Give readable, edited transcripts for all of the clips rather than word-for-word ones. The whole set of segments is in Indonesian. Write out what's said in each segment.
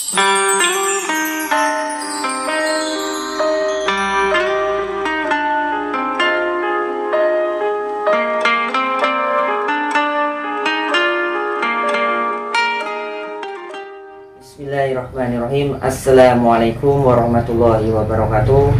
Bismillahirrahmanirrahim. Assalamualaikum warahmatullahi wabarakatuh.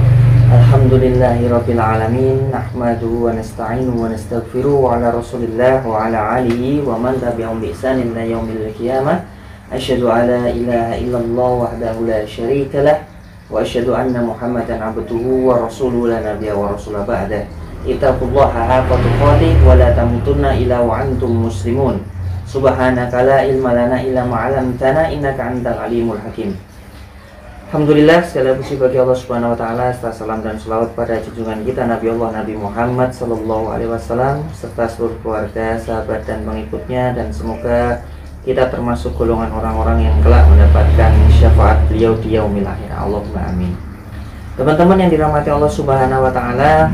Alhamdulillahirabbil alamin. Nahmaduhu wa nasta'inuhu wa nastaghfiruhu wa ala Rasulillah wa ala alihi wa man tabi'ahum bi ihsanin ila yaumil qiyamah. Asyhadu an la ilaha illallah wahdahu la syarika lah wa asyhadu anna Muhammadan abduhu wa rasuluhu la nabiyya wa rasula ba'da. Ittaqullaha haqqa tuqatih wa la tamutunna illa wa antum muslimun. Subhanaka la ilma lana illa ma 'allamtana innaka antal alimul hakim. Alhamdulillah, segala puji bagi Allah Subhanahu wa taala, serta salam dan selawat pada junjungan kita Nabi Allah Nabi Muhammad sallallahu alaihi wasallam serta seluruh keluarga, sahabat dan pengikutnya, dan semoga kita termasuk golongan orang-orang yang kelak mendapatkan syafaat beliau di yaumil akhir. Allahumma amin. Teman-teman yang dirahmati Allah Subhanahu wa taala,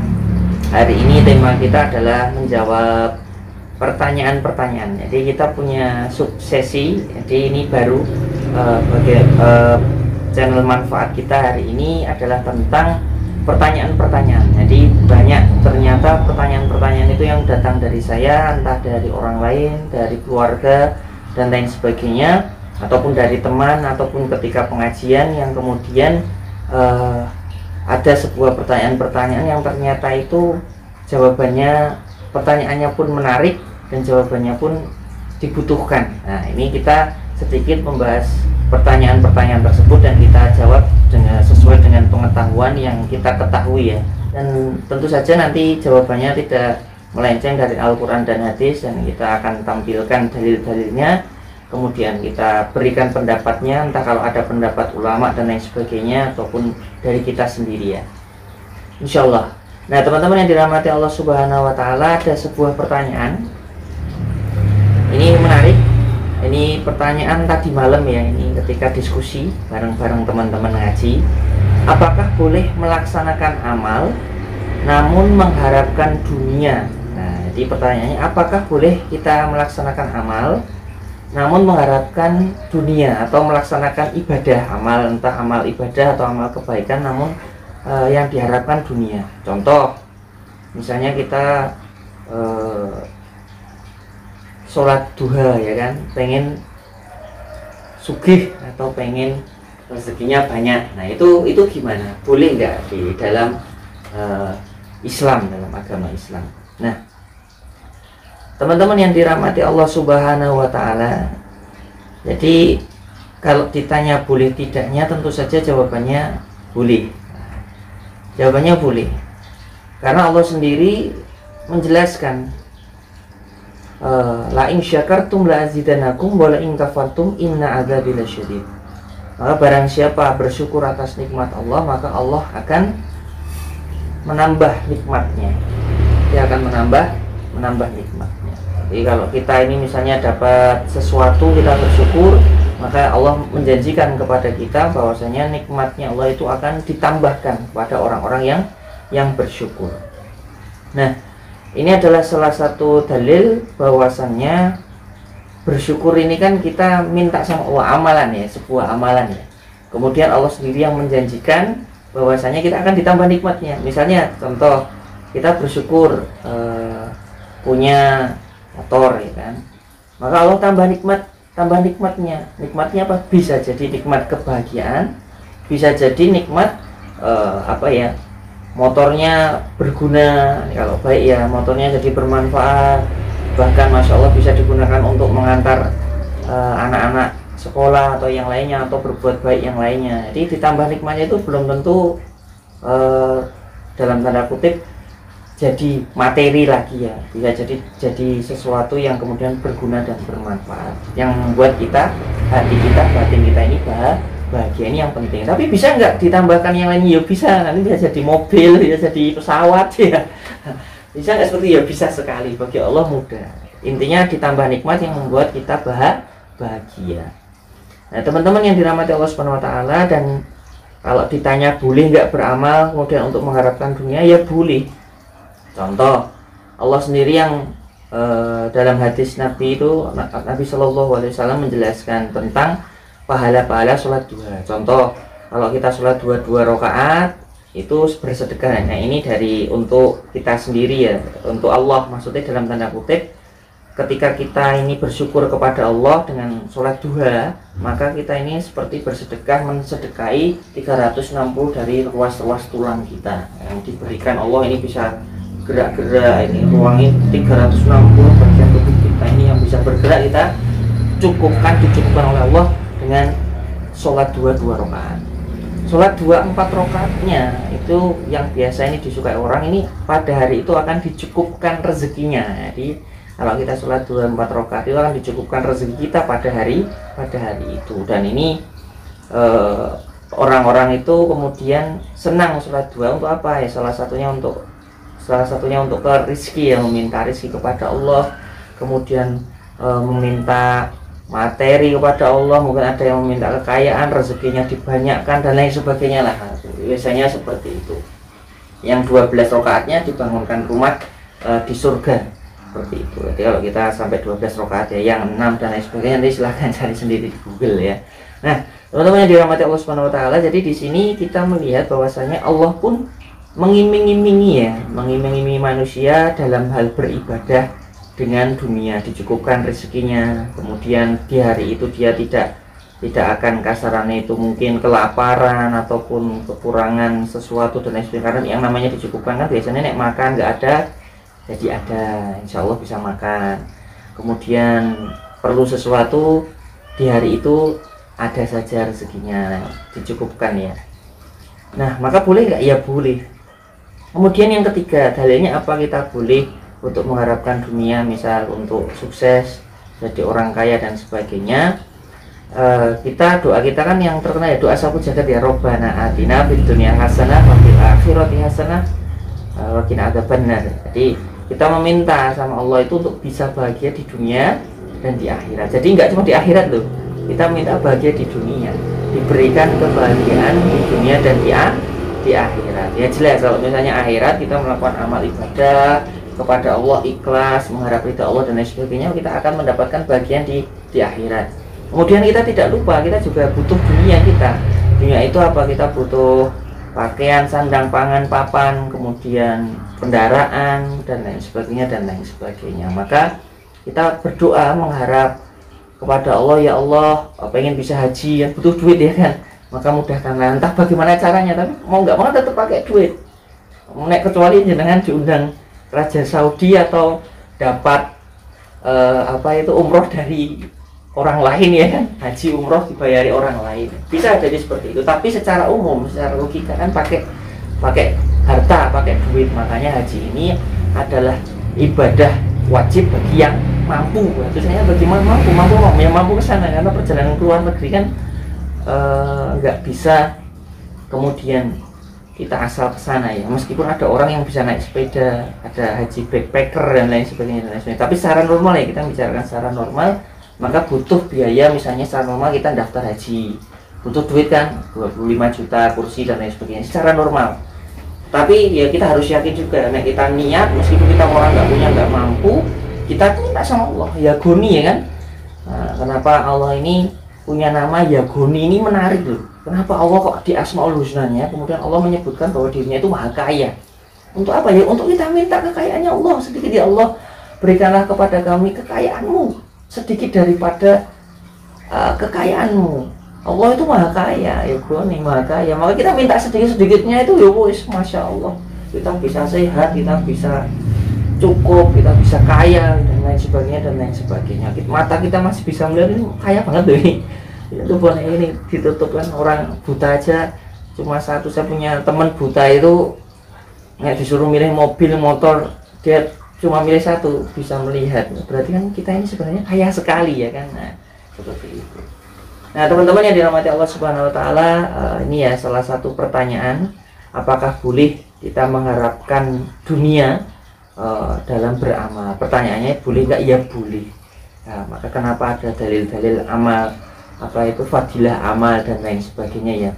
hari ini tema kita adalah menjawab pertanyaan-pertanyaan. Jadi kita punya sesi, jadi ini baru channel manfaat kita hari ini adalah tentang pertanyaan-pertanyaan. Jadi banyak ternyata pertanyaan-pertanyaan itu yang datang dari saya, entah dari orang lain, dari keluarga dan lain sebagainya, ataupun dari teman, ataupun ketika pengajian yang kemudian ada sebuah pertanyaan-pertanyaan yang ternyata itu jawabannya, pertanyaannya pun menarik dan jawabannya pun dibutuhkan. Nah, ini kita sedikit membahas pertanyaan-pertanyaan tersebut dan kita jawab sesuai dengan pengetahuan yang kita ketahui ya. Dan tentu saja nanti jawabannya tidak melenceng dari Al-Quran dan hadis, dan kita akan tampilkan dalil-dalilnya, kemudian kita berikan pendapatnya, entah kalau ada pendapat ulama dan lain sebagainya, ataupun dari kita sendiri ya, insya Allah. Nah teman-teman yang dirahmati Allah Subhanahu wa taala, ada sebuah pertanyaan. Ini menarik. Ini pertanyaan tadi malam ya, ini ketika diskusi bareng-bareng teman-teman ngaji. Apakah boleh melaksanakan amal namun mengharapkan dunia? Nah, jadi pertanyaannya, apakah boleh kita melaksanakan amal namun mengharapkan dunia, atau melaksanakan ibadah, amal, entah amal ibadah atau amal kebaikan, namun yang diharapkan dunia. Contoh, misalnya kita sholat duha ya kan, pengen sugih atau pengen rezekinya banyak. Nah itu gimana? Boleh nggak di dalam Islam, dalam agama Islam? Nah teman-teman yang dirahmati Allah Subhanahu wa taala, jadi kalau ditanya boleh tidaknya, tentu saja jawabannya boleh. Jawabannya boleh, karena Allah sendiri menjelaskan, la in syakartum la azidanakum wa la in kafartum inna adzabi lasyadid. Maka barang siapa bersyukur atas nikmat Allah, maka Allah akan menambah nikmatnya. Dia akan menambah nikmatnya. Jadi kalau kita ini misalnya dapat sesuatu, kita bersyukur, maka Allah menjanjikan kepada kita bahwasanya nikmatnya Allah itu akan ditambahkan kepada orang-orang yang bersyukur. Nah, ini adalah salah satu dalil bahwasannya bersyukur ini kan kita minta sama Allah, amalan ya, sebuah amalan ya. Kemudian Allah sendiri yang menjanjikan bahwasanya kita akan ditambah nikmatnya. Misalnya contoh, kita bersyukur punya motor ya kan, maka Allah tambah nikmatnya. Nikmatnya apa? Bisa jadi nikmat kebahagiaan, bisa jadi nikmat motornya berguna. Kalau baik ya, motornya jadi bermanfaat, bahkan masya Allah bisa digunakan untuk mengantar anak-anak sekolah atau yang lainnya, atau berbuat baik yang lainnya. Jadi ditambah nikmatnya itu belum tentu dalam tanda kutip jadi materi lagi ya, bisa jadi sesuatu yang kemudian berguna dan bermanfaat, yang membuat kita, hati kita, batin kita ini bahagia. Ini yang penting. Tapi bisa nggak ditambahkan yang lainnya? Ya bisa, nanti bisa jadi mobil, bisa jadi pesawat ya. Bisa nggak seperti? Ya bisa sekali, bagi Allah mudah. Intinya ditambah nikmat yang membuat kita bahagia. Nah teman-teman yang dirahmati Allah Subhanahu wa taala, dan kalau ditanya boleh nggak beramal kemudian untuk mengharapkan dunia, ya boleh. Contoh, Allah sendiri yang dalam hadis Nabi itu, Nabi Shallallahu Alaihi Wasallam menjelaskan tentang pahala-pahala sholat duha. Contoh, kalau kita sholat dua rakaat itu bersedekah. Nah ini dari untuk kita sendiri ya, untuk Allah, maksudnya dalam tanda kutip. Ketika kita ini bersyukur kepada Allah dengan sholat duha, maka kita ini seperti bersedekah, mensedekahi 360 dari ruas-ruas tulang kita yang diberikan Allah. Ini bisa gerak-gerak, ini ruangin 360 bagian tubuh kita ini yang bisa bergerak, kita dicukupkan oleh Allah dengan sholat dua rakaat. Sholat 4 rakaatnya itu yang biasa ini disukai orang, ini pada hari itu akan dicukupkan rezekinya. Jadi kalau kita sholat 4 rakaat itu akan dicukupkan rezeki kita pada hari itu. Dan ini orang-orang itu kemudian senang sholat duha untuk apa ya? Salah satunya untuk ke rezeki, yang meminta rezeki kepada Allah, kemudian meminta materi kepada Allah, mungkin ada yang meminta kekayaan, rezekinya dibanyakkan dan lain sebagainya lah. Biasanya seperti itu. Yang 12 rakaatnya dibangunkan rumah di surga. Seperti itu. Jadi kalau kita sampai 12 rakaat ya, yang 6 dan lain sebagainya nanti silahkan cari sendiri di Google ya. Nah, teman-teman yang dirahmati Allah Subhanahu wa taala, jadi di sini kita melihat bahwasanya Allah pun mengiming-imingi manusia dalam hal beribadah dengan dunia, dicukupkan rezekinya. Kemudian di hari itu dia tidak akan kasarannya itu mungkin kelaparan ataupun kekurangan sesuatu dan lain sebagainya. Karena yang namanya dicukupkan kan biasanya nek makan nggak ada, jadi ada, insya Allah bisa makan. Kemudian perlu sesuatu di hari itu ada saja rezekinya, dicukupkan ya. Nah maka boleh nggak? Ya boleh. Kemudian yang ketiga, dalilnya apa kita boleh untuk mengharapkan dunia, misal untuk sukses, jadi orang kaya dan sebagainya. Doa kita kan yang terkenal ya, doa sapu jagat ya, Robbana atina fid dunya hasanah wa fil akhirati hasanah wa qina adzabannar. Jadi kita meminta sama Allah itu untuk bisa bahagia di dunia dan di akhirat. Jadi nggak cuma di akhirat loh, kita minta bahagia di dunia, diberikan kebahagiaan di dunia dan di akhirat. Ya jelas kalau misalnya akhirat kita melakukan amal ibadah kepada Allah, ikhlas, mengharap ridha Allah dan lain sebagainya, kita akan mendapatkan bagian di akhirat. Kemudian kita tidak lupa, kita juga butuh dunia kita. Dunia itu apa? Kita butuh pakaian, sandang, pangan, papan, kemudian kendaraan dan lain sebagainya. Maka kita berdoa mengharap kepada Allah, ya Allah, pengen bisa haji, yang butuh duit ya kan, maka mudahkanlah. Entah bagaimana caranya, tapi mau nggak mau tetap pakai duit. Kecuali jangan diundang Raja Saudi atau dapat umroh dari orang lain ya kan, haji umroh dibayari orang lain, bisa jadi seperti itu. Tapi secara umum, secara logika kan pakai harta, pakai duit. Makanya haji ini adalah ibadah wajib bagi yang mampu. Maksudnya bagaimana mampu ke sana, karena perjalanan ke luar negeri kan nggak bisa kemudian kita asal ke sana ya. Meskipun ada orang yang bisa naik sepeda, ada haji backpacker dan lain sebagainya. Tapi secara normal ya, kita bicarakan secara normal, maka butuh biaya. Misalnya secara normal kita daftar haji, butuh duit kan, 25 juta kursi dan lain sebagainya secara normal. Tapi ya kita harus yakin juga, nek kita niat, meskipun kita orang nggak punya, nggak mampu, kita minta sama Allah, Yagoni ya kan. Nah, kenapa Allah ini punya nama Yagoni ini menarik loh. Kenapa Allah kok di Asmaul Husnanya kemudian Allah menyebutkan bahwa dirinya itu maha kaya? Untuk apa ya? Untuk kita minta kekayaannya Allah. Sedikit ya Allah, berikanlah kepada kami kekayaanmu sedikit daripada kekayaanmu. Allah itu maha kaya, ya bro, nih maha kaya. Maka kita minta sedikit-sedikitnya itu ya wis, masya Allah, kita bisa sehat, kita bisa cukup, kita bisa kaya dan lain sebagainya. Mata kita masih bisa melihat, ini kaya banget loh ini. Itu boleh ini ditutup kan, orang buta aja cuma satu. Saya punya teman buta itu nggak disuruh milih mobil, motor, dia cuma milih satu, bisa melihat. Berarti kan kita ini sebenarnya kaya sekali ya kan. Nah seperti itu. Nah teman-teman yang dirahmati Allah Subhanahu wa taala, ini ya salah satu pertanyaan, apakah boleh kita mengharapkan dunia dalam beramal? Pertanyaannya boleh nggak? Ya boleh. Nah, maka kenapa ada dalil-dalil amal, apa itu fadilah amal dan lain sebagainya ya.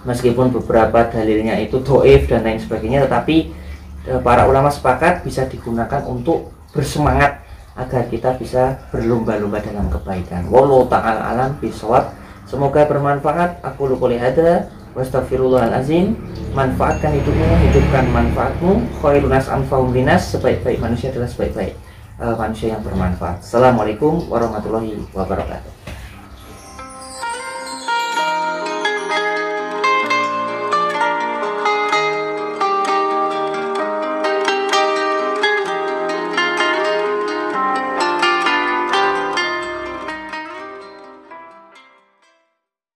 Meskipun beberapa dalilnya itu doif dan lain sebagainya, tetapi para ulama sepakat bisa digunakan untuk bersemangat agar kita bisa berlomba-lomba dalam kebaikan. Wallahu ta'ala alam bisawab. Semoga bermanfaat. Aku lupa lihada. Wastaghfirullahalazim. Manfaatkan hidupmu, hidupkan manfaatmu. Khairunas anfa'um linas. Sebaik-baik manusia adalah sebaik-baik manusia yang bermanfaat. Assalamualaikum warahmatullahi wabarakatuh.